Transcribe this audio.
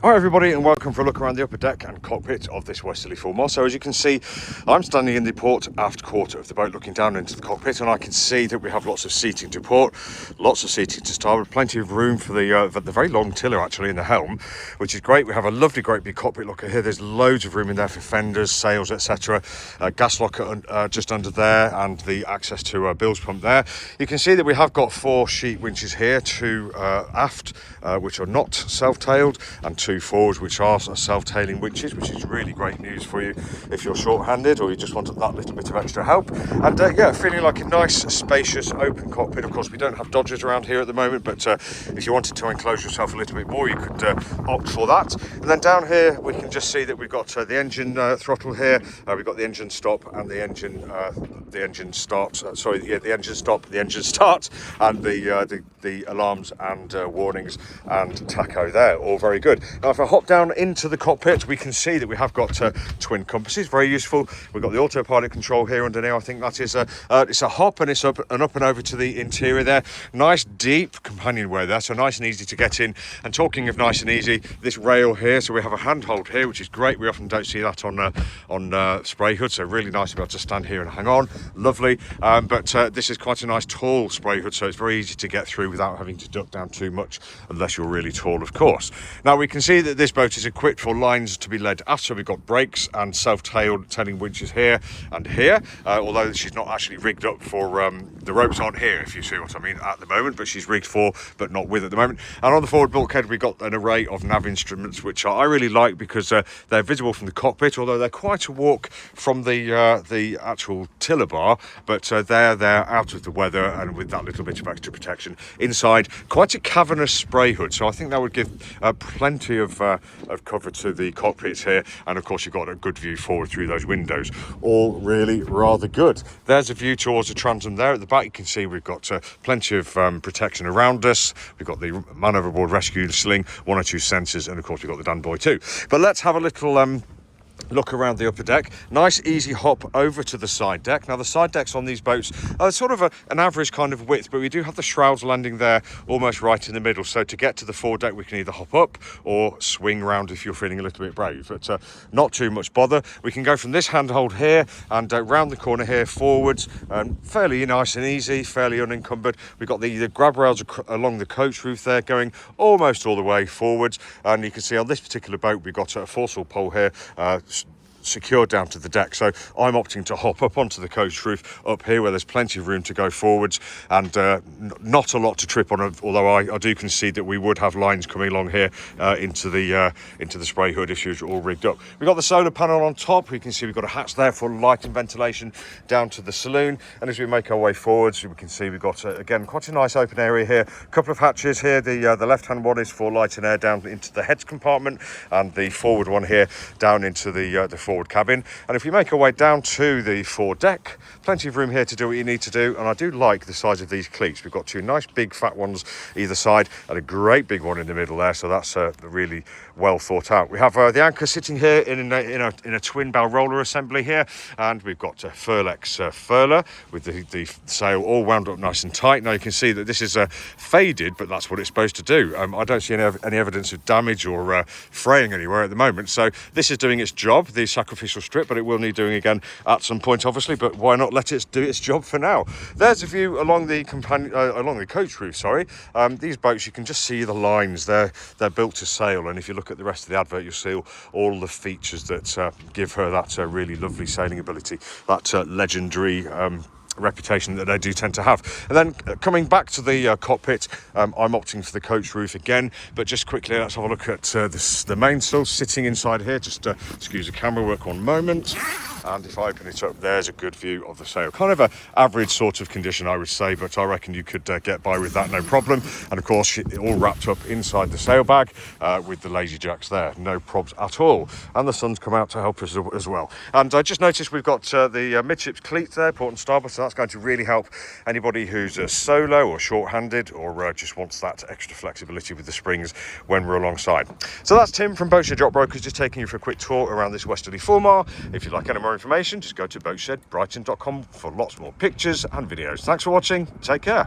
Hi everybody, and welcome for a look around the upper deck and cockpit of this Westerly Fulmar. So as you can see, I'm standing in the port aft quarter of the boat looking down into the cockpit, and I can see that we have lots of seating to port, lots of seating to starboard, plenty of room for the very long tiller actually in the helm, which is great. We have a lovely great big cockpit locker here. There's loads of room in there for fenders, sails, etc. Gas locker just under there, and the access to a bilge pump there. You can see that we have got 4 sheet winches here, 2 aft which are not self-tailed, and 2 forwards which are self-tailing winches, which is really great news for you if you're short-handed or you just want that little bit of extra help. And yeah, feeling like a nice spacious open cockpit. Of course we don't have Dodgers around here at the moment, but if you wanted to enclose yourself a little bit more, you could opt for that. And then down here we can just see that we've got the engine throttle here, we've got the engine stop and the engine start, the engine stop, the engine start, and the alarms and warnings and tacho there, all very good. Now if I hop down into the cockpit, we can see that we have got twin compasses, very useful. We've got the autopilot control here underneath. I think that is it's a hop, and it's up and over to the interior there. Nice deep companionway there, so nice and easy to get in. And talking of nice and easy, this rail here, so we have a handhold here, which is great. We often don't see that on spray hood, so really nice to be able to stand here and hang on. Lovely. But this is quite a nice tall spray hood, so it's very easy to get through without having to duck down too much, unless you're really tall, of course. Now we can see that this boat is equipped for lines to be led aft, so we've got brakes and self-tailing winches here and here, although she's not actually rigged up for the ropes aren't here, if you see what I mean, at the moment, but she's rigged for but not with at the moment. And on the forward bulkhead we've got an array of nav instruments, which I really like because they're visible from the cockpit, although they're quite a walk from the actual tiller bar, but they're out of the weather and with that little bit of extra protection. Inside, quite a cavernous spray hood, so I think that would give plenty of cover to the cockpits here, and of course you've got a good view forward through those windows, all really rather good. There's a view towards the transom there. At the back you can see we've got plenty of protection around us. We've got the man overboard rescue sling, 1 or 2 sensors, and of course we've got the Dan Boy too. But let's have a little look around the upper deck. Nice easy hop over to the side deck. Now the side decks on these boats are sort of an average kind of width, but we do have the shrouds landing there almost right in the middle, so to get to the foredeck we can either hop up or swing round if you're feeling a little bit brave, but not too much bother. We can go from this handhold here and round the corner here forwards, fairly nice and easy, fairly unencumbered. We've got the grab rails along the coach roof there going almost all the way forwards, and you can see on this particular boat we've got a foresail pole here secured down to the deck, so I'm opting to hop up onto the coach roof up here where there's plenty of room to go forwards and not a lot to trip on, although I do concede that we would have lines coming along here into the spray hood if she was all rigged up. We've got the solar panel on top. We can see we've got a hatch there for light and ventilation down to the saloon, and as we make our way forwards we can see we've got again quite a nice open area here. A couple of hatches here. The left hand one is for light and air down into the heads compartment, and the forward one here down into the forward cabin. And if we make our way down to the foredeck, plenty of room here to do what you need to do, and I do like the size of these cleats. We've got 2 nice big fat ones either side and a great big one in the middle there, so that's really well thought out. We have the anchor sitting here in a twin bow roller assembly here, and we've got a Furlex furler with the sail all wound up nice and tight. Now you can see that this is faded, but that's what it's supposed to do. I don't see any evidence of damage or fraying anywhere at the moment, so this is doing its job, the sacrificial strip, but it will need doing again at some point obviously, but why not let it do its job for now. There's a view along the coach roof, sorry. These boats, you can just see the lines. They're built to sail, and if you look at the rest of the advert you'll see all the features that give her that really lovely sailing ability, that legendary reputation that they do tend to have. And then coming back to the cockpit, I'm opting for the coach roof again, but just quickly let's have a look at the mainsail sitting inside here. Just excuse the camera work 1 moment, and if I open it up, there's a good view of the sail. Kind of a average sort of condition I would say, but I reckon you could get by with that no problem. And of course all wrapped up inside the sail bag with the lazy jacks there, no probs at all, and the sun's come out to help us as well. And I just noticed we've got the midships cleats there, port and starboard, so that's going to really help anybody who's solo or short-handed or just wants that extra flexibility with the springs when we're alongside. So that's Tim from Boatshed Yacht Brokers, just taking you for a quick tour around this Westerly Fulmar. If you'd like any more information, just go to boatshedbrighton.com for lots more pictures and videos. Thanks for watching. Take care.